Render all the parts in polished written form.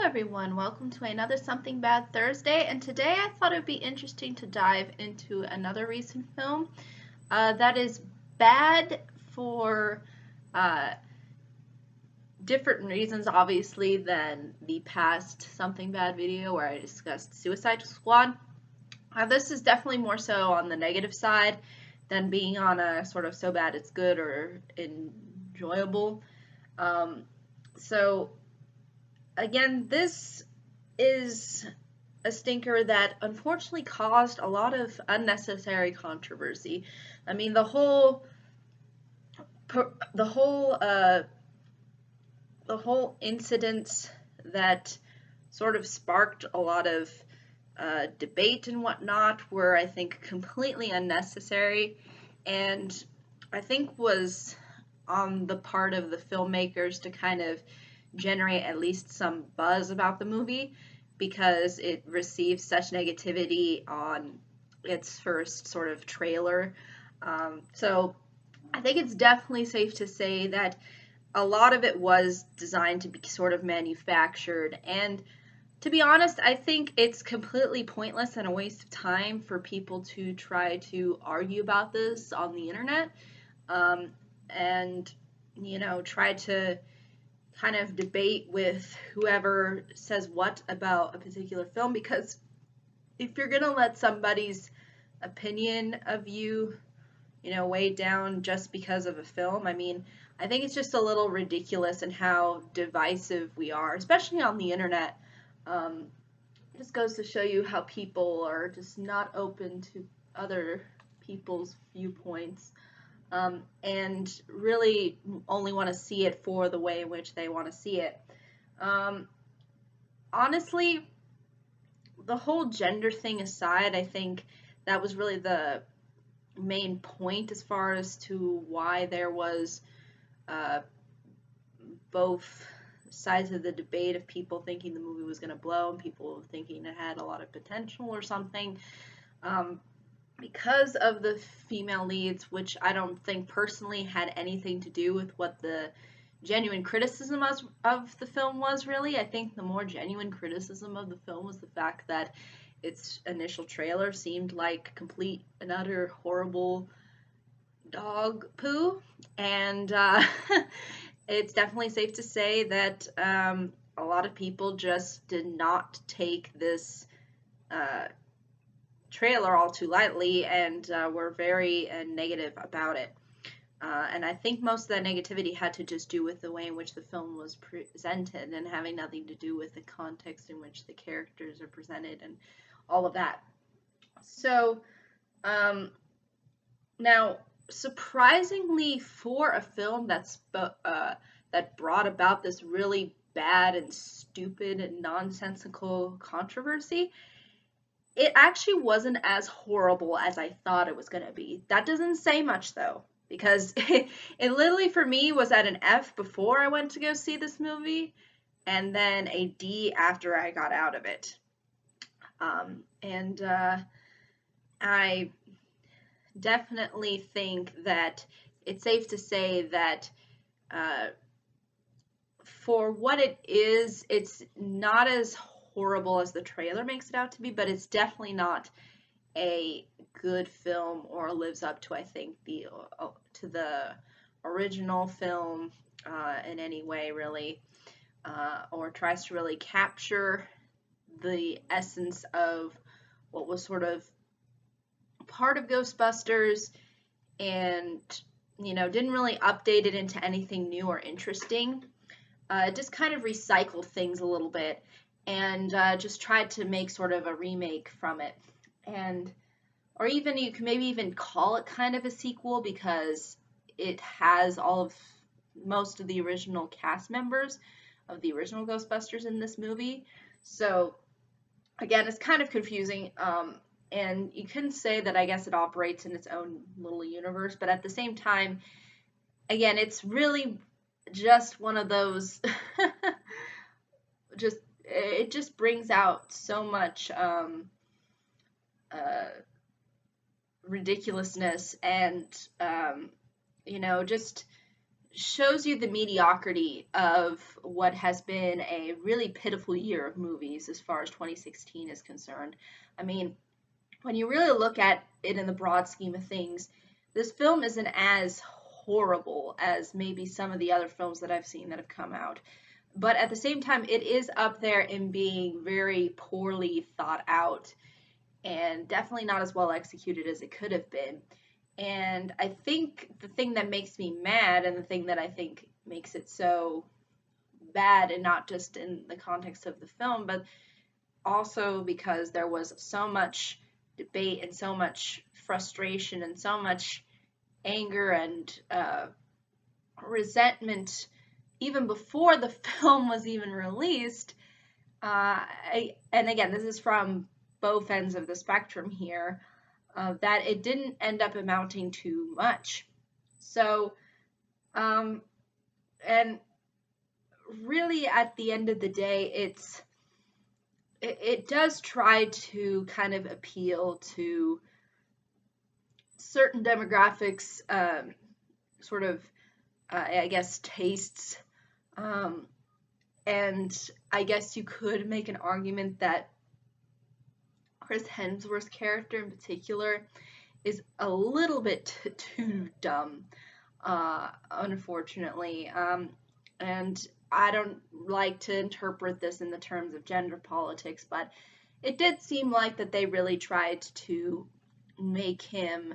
everyone, welcome to another Something Bad Thursday, and today I thought it would be interesting to dive into another recent film that is bad for uh, different reasons, obviously, than the past Something Bad video where I discussed Suicide Squad. This is definitely more so on the negative side than being on a sort of so bad it's good or enjoyable. Um, so again, this is a stinker that unfortunately caused a lot of unnecessary controversy. I mean, the whole the whole incident that sort of sparked a lot of debate and whatnot were, I think, completely unnecessary, and I think was on the part of the filmmakers to kind of generate at least some buzz about the movie because it received such negativity on its first sort of trailer. So I think it's definitely safe to say that a lot of it was designed to be sort of manufactured. And to be honest, I think it's completely pointless and a waste of time for people to try to argue about this on the internet and, try to kind of debate with whoever says what about a particular film, because if you're going to let somebody's opinion of you, weigh down just because of a film, I mean, I think it's just a little ridiculous in how divisive we are, especially on the internet. It just goes to show you how people are just not open to other people's viewpoints and really only want to see it for the way in which they want to see it. Um, Honestly, the whole gender thing aside, I think that was really the main point as far as to why there was uh, both sides of the debate of people thinking the movie was going to blow and people thinking it had a lot of potential or something. Because of the female leads, which I don't think personally had anything to do with what the genuine criticism of the film was, really. I think the more genuine criticism of the film was the fact that its initial trailer seemed like complete and utter horrible dog poo. And it's definitely safe to say that a lot of people just did not take this trailer all too lightly and were very negative about it. And I think most of that negativity had to just do with the way in which the film was presented and having nothing to do with the context in which the characters are presented and all of that. So, now, surprisingly, for a film that brought about this really bad and stupid and nonsensical controversy, it actually wasn't as horrible as I thought it was going to be. That doesn't say much, though, because it literally, for me, was at an F before I went to go see this movie, and then a D after I got out of it. And I definitely think that it's safe to say that for what it is, it's not as horrible as the trailer makes it out to be, but it's definitely not a good film or lives up to, I think, the original film in any way, really, or tries to really capture the essence of what was sort of part of Ghostbusters and didn't really update it into anything new or interesting. Just kind of recycled things a little bit and just tried to make sort of a remake from it. And or even you can maybe even call it kind of a sequel because it has most of the original cast members of the original Ghostbusters in this movie. So again, it's kind of confusing. And you can say that I guess it operates in its own little universe, but at the same time, again, it's really just one of those it just brings out so much ridiculousness and just shows you the mediocrity of what has been a really pitiful year of movies as far as 2016 is concerned. I mean, when you really look at it in the broad scheme of things, this film isn't as horrible as maybe some of the other films that I've seen that have come out. But at the same time, it is up there in being very poorly thought out and definitely not as well executed as it could have been. And I think the thing that makes me mad and the thing that I think makes it so bad, and not just in the context of the film, but also because there was so much debate and so much frustration and so much anger and resentment even before the film was even released. And again, this is from both ends of the spectrum here, that it didn't end up amounting to much. So, and really at the end of the day, it does try to kind of appeal to certain demographics, sort of, I guess, tastes. And I guess you could make an argument that Chris Hemsworth's character in particular is a little bit too dumb, unfortunately. And I don't like to interpret this in the terms of gender politics, but it did seem like that they really tried to make him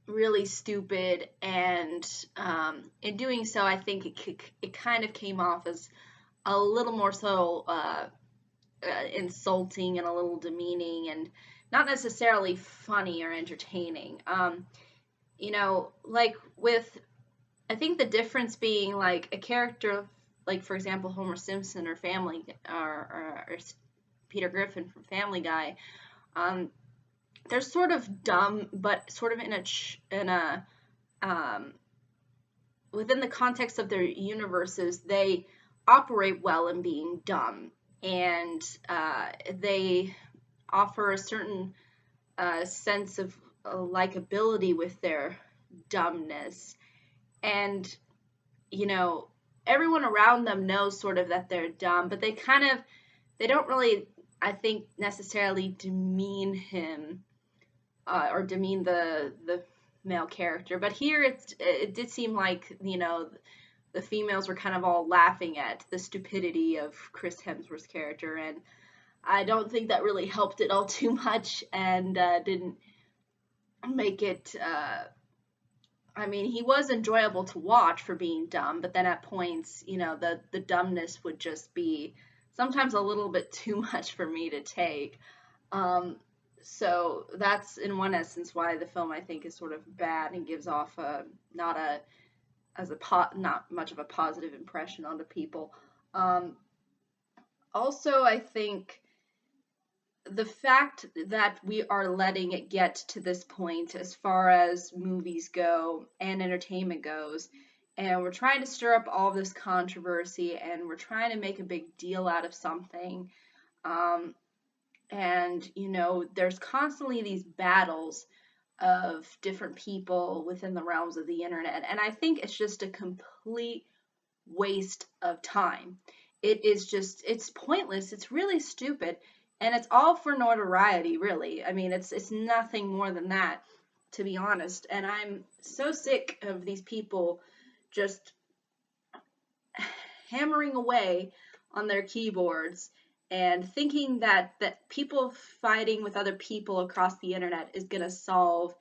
really stupid, and in doing so, I think it kind of came off as a little more so insulting and a little demeaning, and not necessarily funny or entertaining. Like with, I think the difference being like a character, like for example Homer Simpson or Family, or Peter Griffin from Family Guy. They're sort of dumb, but sort of in a within the context of their universes, they operate well in being dumb, and they offer a certain sense of likability with their dumbness, and everyone around them knows sort of that they're dumb, but they don't really, I think, necessarily demean him, or demean the male character. But here it did seem like the females were kind of all laughing at the stupidity of Chris Hemsworth's character, and I don't think that really helped it all too much, and didn't make it. I mean, he was enjoyable to watch for being dumb, but then at points, the dumbness would just be sometimes a little bit too much for me to take. So that's in one essence why the film, I think, is sort of bad and gives off not much of a positive impression onto people. Also, I think the fact that we are letting it get to this point as far as movies go and entertainment goes, and we're trying to stir up all this controversy, and we're trying to make a big deal out of something. And there's constantly these battles of different people within the realms of the internet, and I think it's just a complete waste of time. It's pointless, it's really stupid, and it's all for notoriety, really. I mean, it's nothing more than that, to be honest. And I'm so sick of these people just hammering away on their keyboards and thinking that people fighting with other people across the internet is going to solve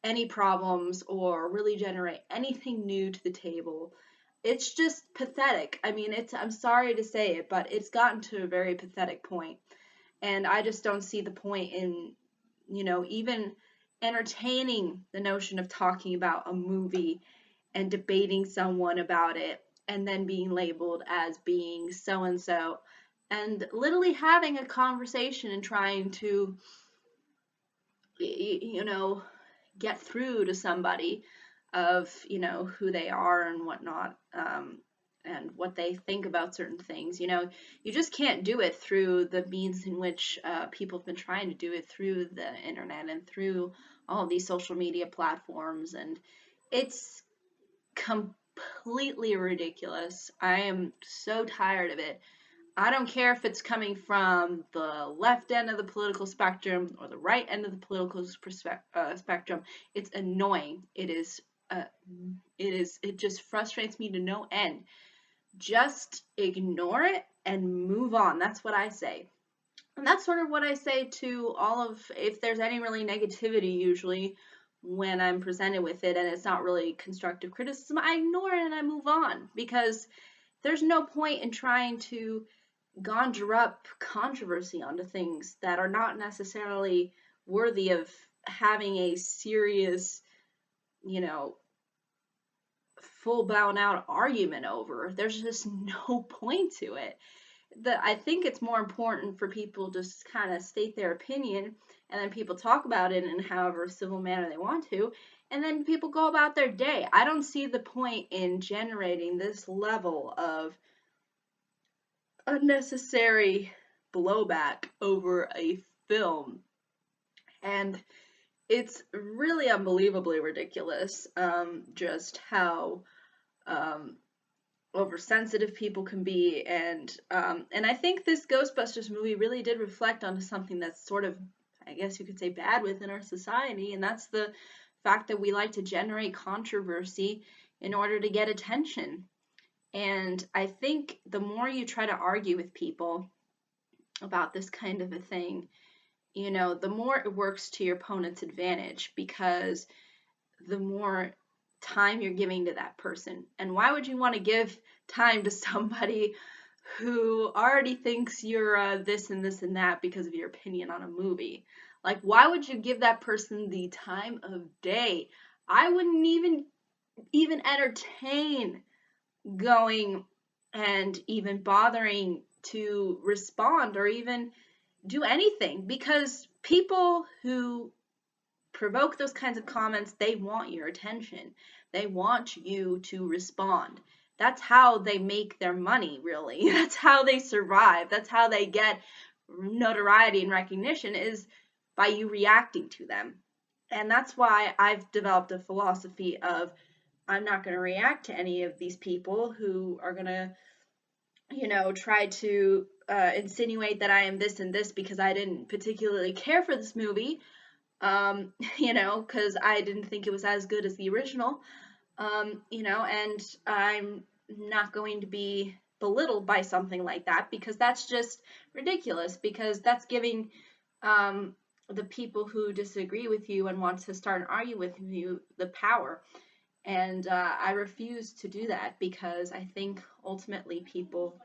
any problems or really generate anything new to the table. It's just pathetic. I mean, I'm sorry to say it, but it's gotten to a very pathetic point. And I just don't see the point in, even entertaining the notion of talking about a movie and debating someone about it and then being labeled as being so and so, and literally having a conversation and trying to get through to somebody of who they are and whatnot, and what they think about certain things. You just can't do it through the means in which people have been trying to do it through the internet and through all of these social media platforms. And it's completely ridiculous. I am so tired of it. I don't care if it's coming from the left end of the political spectrum or the right end of the political spectrum. It's annoying. Uh, it just frustrates me to no end. Just ignore it and move on. That's what I say. And that's sort of what I say to all of, if there's any really negativity usually when I'm presented with it and it's not really constructive criticism, I ignore it and I move on, because there's no point in trying to conjure up controversy onto things that are not necessarily worthy of having a serious, you know, full blown out argument over. There's just no point to it. I think it's more important for people to just kind of state their opinion, and then people talk about it in however civil manner they want to, and then people go about their day. I don't see the point in generating this level of unnecessary blowback over a film. And it's really unbelievably ridiculous, just how um, oversensitive people can be, and I think this Ghostbusters movie really did reflect on something that's sort of, I guess you could say, bad within our society, and that's the fact that we like to generate controversy in order to get attention. And I think the more you try to argue with people about this kind of a thing, the more it works to your opponent's advantage, because the more time you're giving to that person. And why would you want to give time to somebody who already thinks you're this and this and that because of your opinion on a movie? Like, why would you give that person the time of day? I wouldn't even entertain going and even bothering to respond or even do anything, because people who provoke those kinds of comments, they want your attention. They want you to respond. That's how they make their money, really. That's how they survive. That's how they get notoriety and recognition, is by you reacting to them. And that's why I've developed a philosophy of, I'm not going to react to any of these people who are going to, try to insinuate that I am this and this because I didn't particularly care for this movie, because I didn't think it was as good as the original, and I'm not going to be belittled by something like that, because that's just ridiculous, because that's giving the people who disagree with you and want to start an argument with you the power. And I refuse to do that, because I think ultimately people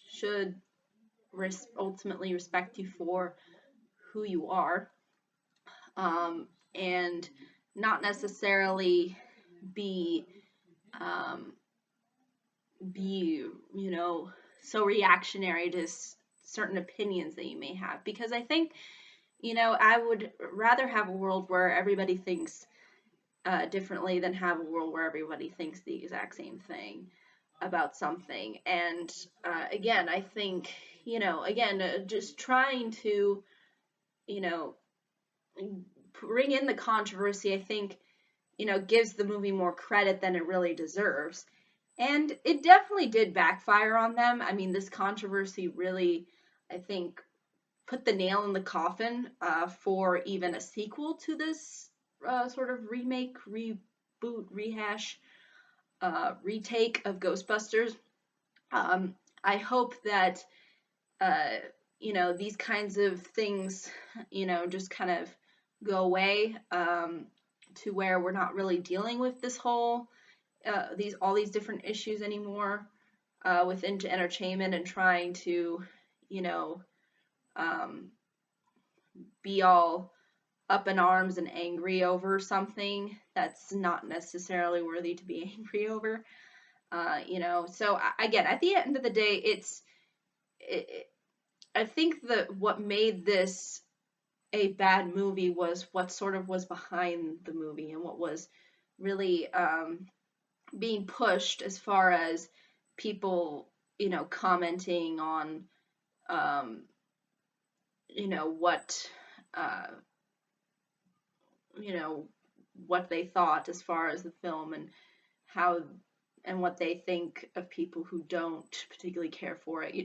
should ultimately respect you for who you are, and not necessarily be um, so reactionary to certain opinions that you may have. Because I think, I would rather have a world where everybody thinks differently than have a world where everybody thinks the exact same thing about something. And again, I think, just trying to, you know, bring in the controversy, I think, gives the movie more credit than it really deserves. And it definitely did backfire on them. I mean, this controversy really, I think, put the nail in the coffin for even a sequel to this sort of remake, reboot, rehash, retake of Ghostbusters. I hope that, uh, these kinds of things, just kind of go away, to where we're not really dealing with this whole, all these different issues anymore within entertainment, and trying to, you know, um, be all up in arms and angry over something that's not necessarily worthy to be angry over. So again, at the end of the day, I think that what made this a bad movie was what sort of was behind the movie, and what was really being pushed, as far as people, commenting on, um, what, uh, what they thought as far as the film, and how and what they think of people who don't particularly care for it.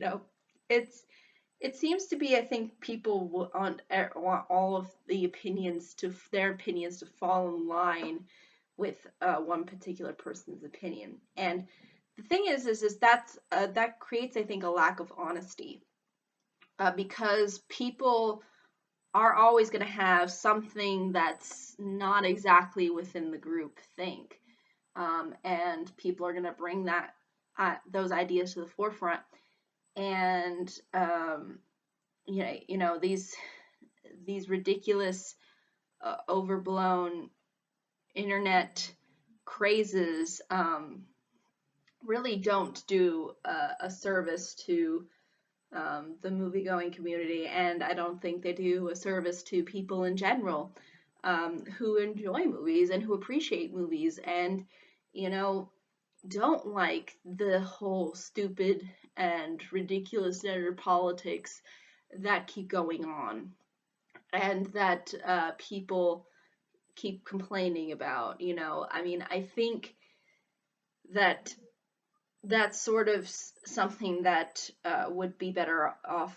It seems to be, I think, people want all of the opinions to their opinions to fall in line with one particular person's opinion. And the thing is that creates, I think, a lack of honesty, because people are always going to have something that's not exactly within the group think, and people are going to bring those ideas to the forefront, and these ridiculous, overblown internet crazes really don't do a service to the movie-going community, and I don't think they do a service to people in general, who enjoy movies and who appreciate movies, and don't like the whole stupid and ridiculous gender politics that keep going on, and that people keep complaining about. I mean, I think that that's sort of something that would be better off,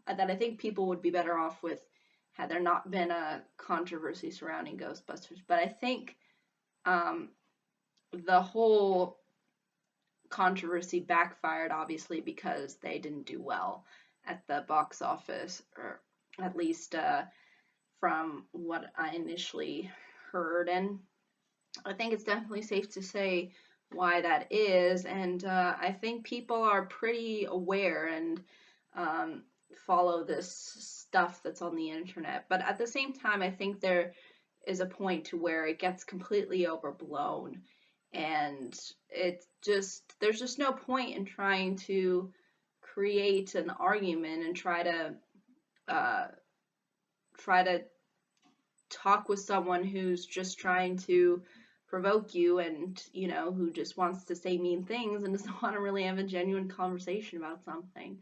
that I think people would be better off with had there not been a controversy surrounding Ghostbusters. But I think the whole controversy backfired, obviously, because they didn't do well at the box office, or at least from what I initially heard. And I think it's definitely safe to say why that is, and I think people are pretty aware and follow this stuff that's on the internet. But at the same time, I think there is a point to where it gets completely overblown, and there's just no point in trying to create an argument and try to talk with someone who's just trying to provoke you, and who just wants to say mean things and doesn't want to really have a genuine conversation about something.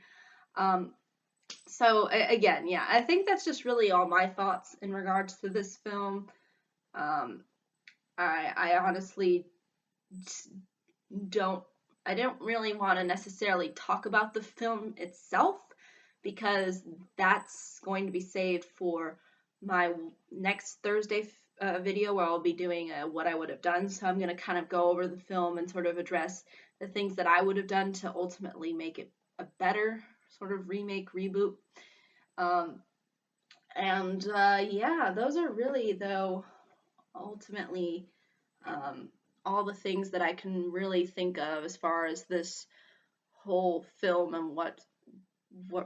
So again, yeah, I think that's just really all my thoughts in regards to this film. I honestly don't really want to necessarily talk about the film itself, because that's going to be saved for my next Thursday video, where I'll be doing what I would have done. So I'm going to kind of go over the film and sort of address the things that I would have done to ultimately make it a better sort of remake, reboot. Yeah, those are really, though, ultimately all the things that I can really think of as far as this whole film and what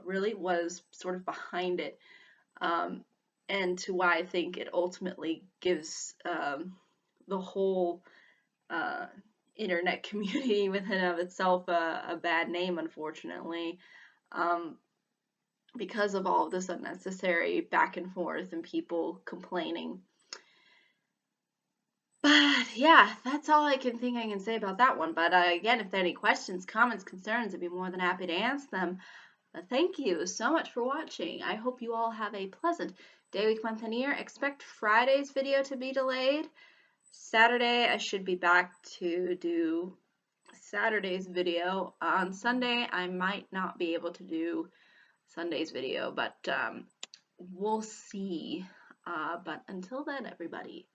really was sort of behind it, and to why I think it ultimately gives the whole internet community within of itself a bad name, unfortunately, because of all of this unnecessary back and forth and people complaining. But yeah, that's all I can say about that one. But again, if there are any questions, comments, concerns, I'd be more than happy to answer them. But thank you so much for watching. I hope you all have a pleasant day, week, month, and year. Expect Friday's video to be delayed. Saturday, I should be back to do Saturday's video. On Sunday, I might not be able to do Sunday's video, but we'll see. But until then, everybody,